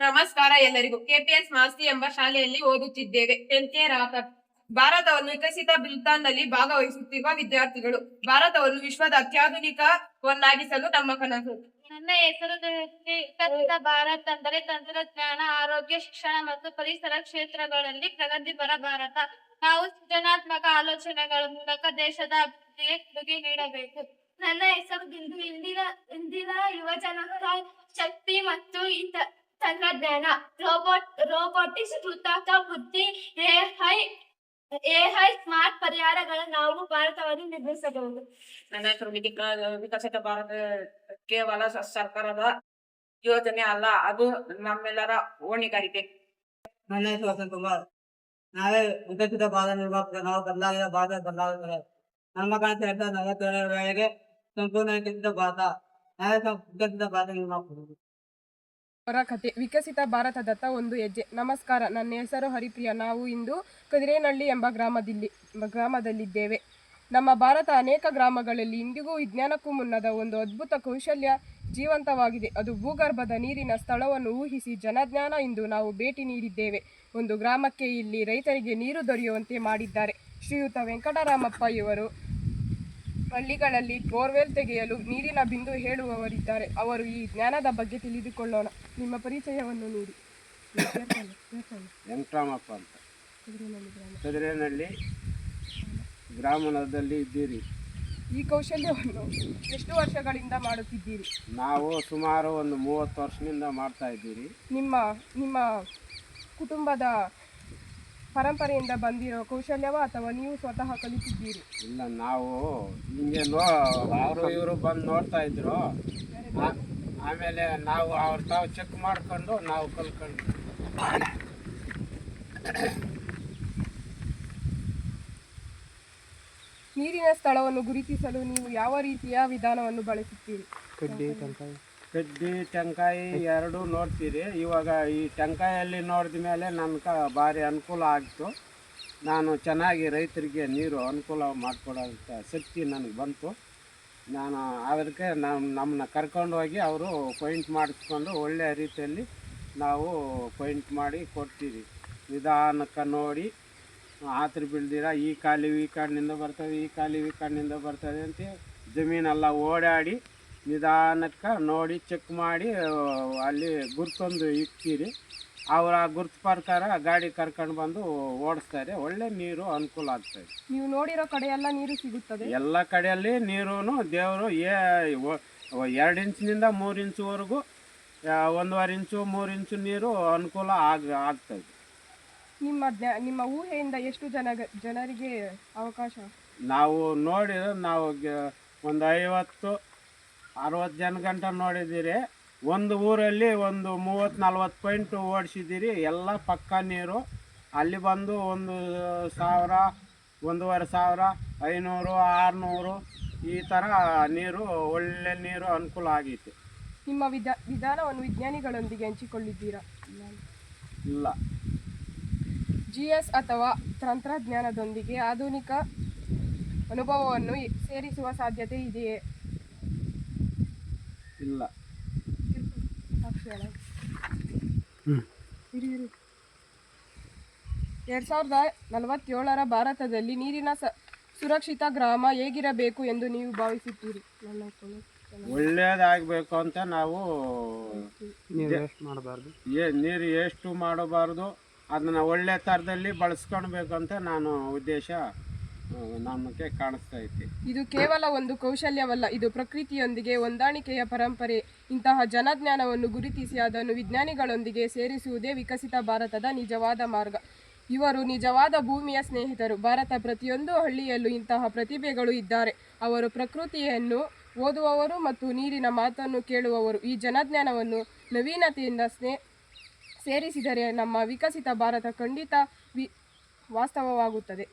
ನಮಸ್ಕಾರ ಎಲ್ಲರಿಗೂ. ಕೆಪಿಎಸ್ ಮಾಸ್ತಿ ಎಂಬ ಶಾಲೆಯಲ್ಲಿ ಓದುತ್ತಿದ್ದೇವೆ. 10th rocker. ಭಾರತವನ್ನು ವಿಕಸಿತ ಭೂತಾನ್ನಲ್ಲಿ ಭಾಗವಹಿಸುತ್ತಿರುವ ವಿದ್ಯಾರ್ಥಿಗಳು. ಭಾರತವನ್ನು ವಿಶ್ವದ ಅತ್ಯಾಧುನಿಕವನ್ನಾಗಿಸಲು ತಮ್ಮ ಕನಸು. ನನ್ನ ಹೆಸರು ವಿಕಸಿತ ಭಾರತ ಅಂದರೆ ತಂತ್ರಜ್ಞಾನ, ಆರೋಗ್ಯ, ಶಿಕ್ಷಣ ಮತ್ತು ಪರಿಸರ ಕ್ಷೇತ್ರಗಳಲ್ಲಿ ಪ್ರಗತಿಪರ ಭಾರತ. ನಾವು ಸೃಜನಾತ್ಮಕ ಆಲೋಚನೆಗಳ ಮೂಲಕ ದೇಶದ ಅಭಿವೃದ್ಧಿಗೆ ಕೊಡುಗೆ ನೀಡಬೇಕು. ನನ್ನ ಹೆಸರು ಬಿಂದು. ಇಂದಿನ ಯುವಜನರ ಶಕ್ತಿ ಮತ್ತು ತಂತ್ರಜ್ಞಾನ, ರೋಬೋಟಿಕ್ಸ್, ಕೃತಕ ಬುದ್ಧಿ, ಎಐ ಸ್ಮಾರ್ಟ್ ಪರಿಹಾರಗಳ ನಾವು ಭಾರತವನ್ನು ನಿರ್ಮಿಸಬಹುದು. ನನ್ನ ಹೆಸರು ವಿಕಸಿತ ಭಾರತ ಕೇವಲ ಸರ್ಕಾರದ ಯೋಜನೆ ಅಲ್ಲ, ಅದು ನಮ್ಮೆಲ್ಲರ ಹೊಣೆಗಾರಿಕೆ. ನನ್ನ ಹೆಸರು ವಸಂತ್ ಕುಮಾರ್. ನಾವೇ ವಿಕಸಿತ ಭಾರತ ನಿರ್ಮಾಪಕ. ನಾವು ಬದಲಾಗಿದ ಭಾರತ ಬದಲಾಗುತ್ತದೆ. ನಮ್ಮ ಕನಸು 2047 ವೇಳೆಗೆ ಸಂಪೂರ್ಣ ವಿಕಸಿತ ಭಾರತ. ನಾವೇ ವಿಕಸಿತ ಭಾರತ ನಿರ್ಮಾಪಕರು. ಅವರ ಕತೆ. ವಿಕಸಿತ ಭಾರತದತ್ತ ಒಂದು ಹೆಜ್ಜೆ. ನಮಸ್ಕಾರ, ನನ್ನ ಹೆಸರು ಹರಿಪ್ರಿಯ. ನಾವು ಇಂದು ಕದಿರೇನಹಳ್ಳಿ ಎಂಬ ಗ್ರಾಮದಲ್ಲಿದ್ದೇವೆ. ನಮ್ಮ ಭಾರತ ಅನೇಕ ಗ್ರಾಮಗಳಲ್ಲಿ ಇಂದಿಗೂ ವಿಜ್ಞಾನಕ್ಕೂ ಮುನ್ನದ ಒಂದು ಅದ್ಭುತ ಕೌಶಲ್ಯ ಜೀವಂತವಾಗಿದೆ. ಅದು ಭೂಗರ್ಭದ ನೀರಿನ ಸ್ಥಳವನ್ನು ಊಹಿಸಿ ಜನಜ್ಞಾನ. ಇಂದು ನಾವು ಭೇಟಿ ನೀಡಿದ್ದೇವೆ ಒಂದು ಗ್ರಾಮಕ್ಕೆ. ಇಲ್ಲಿ ರೈತರಿಗೆ ನೀರು ದೊರೆಯುವಂತೆ ಮಾಡಿದ್ದಾರೆ ಶ್ರೀಯುತ ವೆಂಕಟರಾಮಪ್ಪ. ಇವರು ಹಳ್ಳಿಗಳಲ್ಲಿ ಬೋರ್ವೆಲ್ ತೆಗೆಯಲು ನೀರಿನ ಬಿಂದು ಹೇಳುವವರಿದ್ದಾರೆ. ಅವರು ಈ ಜ್ಞಾನದ ಬಗ್ಗೆ ತಿಳಿದುಕೊಳ್ಳೋಣ. ನಿಮ್ಮ ಪರಿಚಯವನ್ನು ನೀಡಿ. ವೆಂಕಟರಾಮಪ್ಪ ಅಂತ, ಕದಿರೇನಹಳ್ಳಿ ಗ್ರಾಮದಲ್ಲಿ ಇದ್ದೀರಿ. ಈ ಕೌಶಲ್ಯವನ್ನು ಎಷ್ಟು ವರ್ಷಗಳಿಂದ ಮಾಡುತ್ತಿದ್ದೀರಿ? ನಾವು ಸುಮಾರು ಒಂದು 30 ವರ್ಷದಿಂದ ಮಾಡ್ತಾ ಇದ್ದೀರಿ. ನಿಮ್ಮ ಕುಟುಂಬದ ಪರಂಪರೆಯಿಂದ ಬಂದಿರೋ ಕೌಶಲ್ಯವ ಅಥವಾ ನೀವು ಸ್ವತಃ ಕಲಿತಿದ್ದೀರಿ? ಇಲ್ಲ, ನಾವು ಹಿಂಗೆ ಅವರು ಇವರು ಬಂದು ನೋಡ್ತಾ ಇದ್ರು. ಆಮೇಲೆ ನಾವು ತಾವು ಚೆಕ್ ಮಾಡ್ಕೊಂಡು ನಾವು ಕಲ್ಕೊಂಡು. ನೀರಿನ ಸ್ಥಳವನ್ನು ಗುರುತಿಸಲು ನೀವು ಯಾವ ರೀತಿಯ ವಿಧಾನವನ್ನು ಬಳಸುತ್ತೀರಿ? ಕಡ್ಡಿ ಟೆಂಕಾಯಿ ಎರಡೂ ನೋಡ್ತೀರಿ. ಇವಾಗ ಈ ಟೆಂಕಾಯಲ್ಲಿ ನೋಡಿದ ಮೇಲೆ ನನಗೆ ಭಾರಿ ಅನುಕೂಲ ಆಗಿತ್ತು. ನಾನು ಚೆನ್ನಾಗಿ ರೈತರಿಗೆ ನೀರು ಅನುಕೂಲ ಮಾಡಿಕೊಡೋಂಥ ಶಕ್ತಿ ನನಗೆ ಬಂತು. ನಾನು ಅದಕ್ಕೆ ನಮ್ಮನ್ನ ಕರ್ಕೊಂಡು ಹೋಗಿ ಅವರು ಪೈಂಟ್ ಮಾಡಿಸ್ಕೊಂಡು ಒಳ್ಳೆಯ ರೀತಿಯಲ್ಲಿ ನಾವು ಪೈಂಟ್ ಮಾಡಿ ಕೊಡ್ತೀರಿ. ನಿಧಾನಕ್ಕೆ ನೋಡಿ ಆತರ ಬೀಳ್ದಿರ ಈ ಕಾಲಿಗೆ ಈ ಕಾಡಿನಿಂದ ಬರ್ತದೆ, ಈ ಕಾಲಿಗೆ ಈ ಕಾಡಿನಿಂದ ಬರ್ತದೆ ಅಂತ ಜಮೀನೆಲ್ಲ ಓಡಾಡಿ ನಿಧಾನಕ್ಕೆ ನೋಡಿ ಚೆಕ್ ಮಾಡಿ ಅಲ್ಲಿ ಗುರ್ತೊಂದು ಇಕ್ತೀರಿ. ಅವರ ಗುರ್ತು ಪ್ರಕಾರ ಗಾಡಿ ಕರ್ಕೊಂಡು ಬಂದು ಓಡಿಸ್ತಾರೆ. ಒಳ್ಳೆ ನೀರು ಅನುಕೂಲ ಆಗ್ತದೆ. ನೀವು ನೋಡಿರೋ ಕಡೆ ಎಲ್ಲ ನೀರು ಸಿಗುತ್ತದೆ? ಎಲ್ಲ ಕಡೆಯಲ್ಲಿ ನೀರು ದೇವರು 2 ಇಂಚಿನಿಂದ 3 ಇಂಚುವರೆಗೂ 1.5 ಇಂಚು 3 ಇಂಚು ನೀರು ಅನುಕೂಲ ಆಗ್ತದೆ. ನಿಮ್ಮ ಊಹೆಯಿಂದ ಎಷ್ಟು ಜನರಿಗೆ ಅವಕಾಶ? ನಾವು ನೋಡಿದ್ರೆ ನಾವು ಒಂದು 50-60 ಜನ ಗಂಟ ನೋಡಿದ್ದೀರಿ. ಒಂದು ಊರಲ್ಲಿ ಒಂದು 30-40 ಪಾಯಿಂಟ್ ಓಡಿಸಿದ್ದೀರಿ. ಎಲ್ಲ ಪಕ್ಕ ನೀರು. ಅಲ್ಲಿ ಬಂದು 1,000, 1,500, 500, 600 ಈ ಥರ ನೀರು, ಒಳ್ಳೆ ನೀರು ಅನುಕೂಲ ಆಗೈತೆ. ನಿಮ್ಮ ವಿಧಾನವನ್ನು ವಿಜ್ಞಾನಿಗಳೊಂದಿಗೆ ಹಂಚಿಕೊಂಡಿದ್ದೀರಾ? ಇಲ್ಲ. GS ಅಥವಾ ತಂತ್ರಜ್ಞಾನದೊಂದಿಗೆ ಆಧುನಿಕ ಅನುಭವವನ್ನು ಸೇರಿಸುವ ಸಾಧ್ಯತೆ ಇದೆಯೇ? ಇಲ್ಲ. 2047 ಭಾರತದಲ್ಲಿ ನೀರಿನ ಸುರಕ್ಷಿತ ಗ್ರಾಮ ಹೇಗಿರಬೇಕು ಎಂದು ನೀವು ಭಾವಿಸುತ್ತೀರಿ? ಒಳ್ಳೆಯದಾಗಬೇಕು ಅಂತ ನಾವು ನೀರು ಎಷ್ಟು ಮಾಡಬಾರ್ದು, ಅದನ್ನು ಒಳ್ಳೆ ಥರದಲ್ಲಿ ಬಳಸ್ಕೊಳ್ಬೇಕು ಅಂತ ನಾನು ಉದ್ದೇಶ ನಮಗೆ ಕಾಣಿಸ್ತಾ ಐತಿ. ಇದು ಕೇವಲ ಒಂದು ಕೌಶಲ್ಯವಲ್ಲ, ಇದು ಪ್ರಕೃತಿಯೊಂದಿಗೆ ಹೊಂದಾಣಿಕೆಯ ಪರಂಪರೆ. ಇಂತಹ ಜನಜ್ಞಾನವನ್ನು ಗುರುತಿಸಿ ಅದನ್ನು ವಿಜ್ಞಾನಿಗಳೊಂದಿಗೆ ಸೇರಿಸುವುದೇ ವಿಕಸಿತ ಭಾರತದ ನಿಜವಾದ ಮಾರ್ಗ. ಇವರು ನಿಜವಾದ ಭೂಮಿಯ ಸ್ನೇಹಿತರು. ಭಾರತ ಪ್ರತಿಯೊಂದು ಹಳ್ಳಿಯಲ್ಲೂ ಇಂತಹ ಪ್ರತಿಭೆಗಳು ಇದ್ದಾರೆ. ಅವರು ಪ್ರಕೃತಿಯನ್ನು ಓದುವವರು ಮತ್ತು ನೀರಿನ ಮಾತನ್ನು ಕೇಳುವವರು. ಈ ಜನಜ್ಞಾನವನ್ನು ನವೀನತೆಯಿಂದ ಸೇರಿಸಿದರೆ ನಮ್ಮ ವಿಕಸಿತ ಭಾರತ ಖಂಡಿತ ವಾಸ್ತವವಾಗುತ್ತದೆ.